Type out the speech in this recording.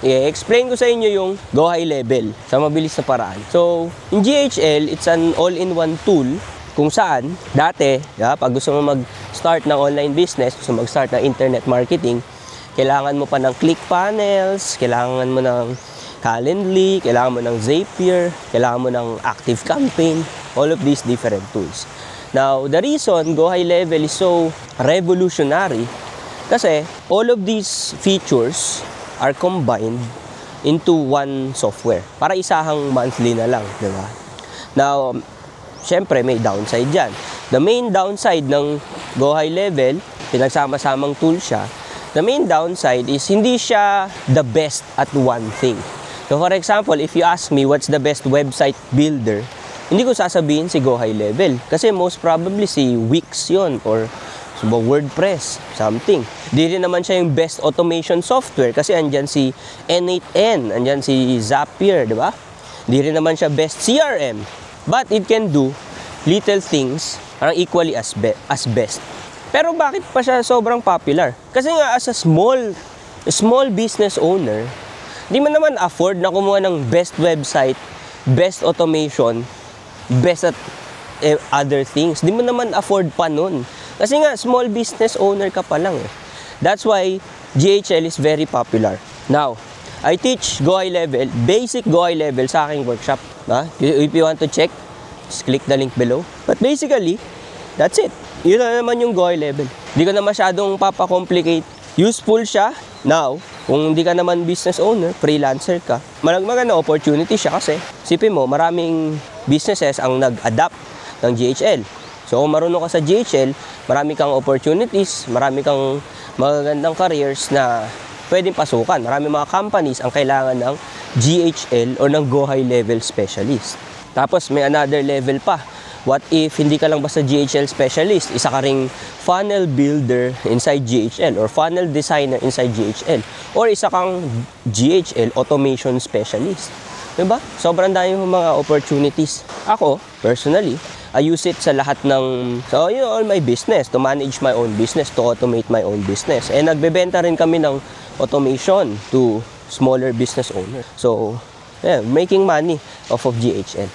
i-explain ko sa inyo yung Go High Level sa mabilis na paraan. So, yung GHL, it's an all-in-one tool kung saan dati, pag gusto mo mag-start ng online business, gusto mo mag-start ng internet marketing, kailangan mo pa ng ClickFunnels, kailangan mo ng Calendly, kailangan mo ng Zapier, kailangan mo ng ActiveCampaign, all of these different tools. Now, the reason Go High Level is so revolutionary kasi all of these features are combined into one software para isahang monthly na lang, di ba? Now, syempre may downside dyan. The main downside ng Go High Level, pinagsama-samang tool siya, the main downside is hindi siya the best at one thing. So for example, if you ask me what's the best website builder, hindi ko sasabihin si Go High Level kasi most probably si Wix yun or WordPress, something. Di rin naman siya yung best automation software kasi andyan si N8N, andyan si Zapier, di ba? Di rin naman siya best CRM. But it can do little things parang equally as best. Pero bakit pa siya sobrang popular? Kasi nga as a small business owner, di man naman afford na kumuha ng best website, best automation, best at other things. Di mo naman afford pa nun. Kasi nga, small business owner ka pa lang eh. That's why GHL is very popular. Now, I teach Go High Level, basic Go High Level sa aking workshop. If you want to check, just click the link below. But basically, that's it. Yun na naman yung Go High Level. Hindi ko na masyadong papakomplicate. Useful siya. Now, kung hindi ka naman business owner, freelancer ka, maganda opportunity siya kasi sipin mo, maraming businesses ang nag-adapt ng GHL. So, kung marunong ka sa GHL, marami kang opportunities, marami kang magagandang careers na pwedeng pasukan. Marami mga companies ang kailangan ng GHL o ng Go High Level specialist. Tapos, may another level pa. What if hindi ka lang basta GHL specialist, isa ka ring funnel builder inside GHL or funnel designer inside GHL or isa kang GHL automation specialist. Diba? Sobrang dami yung mga opportunities. Ako, personally, I use it sa lahat ng, all my business, to manage my own business, to automate my own business. And nagbebenta rin kami ng automation to smaller business owners. So, yeah, making money off of GHL.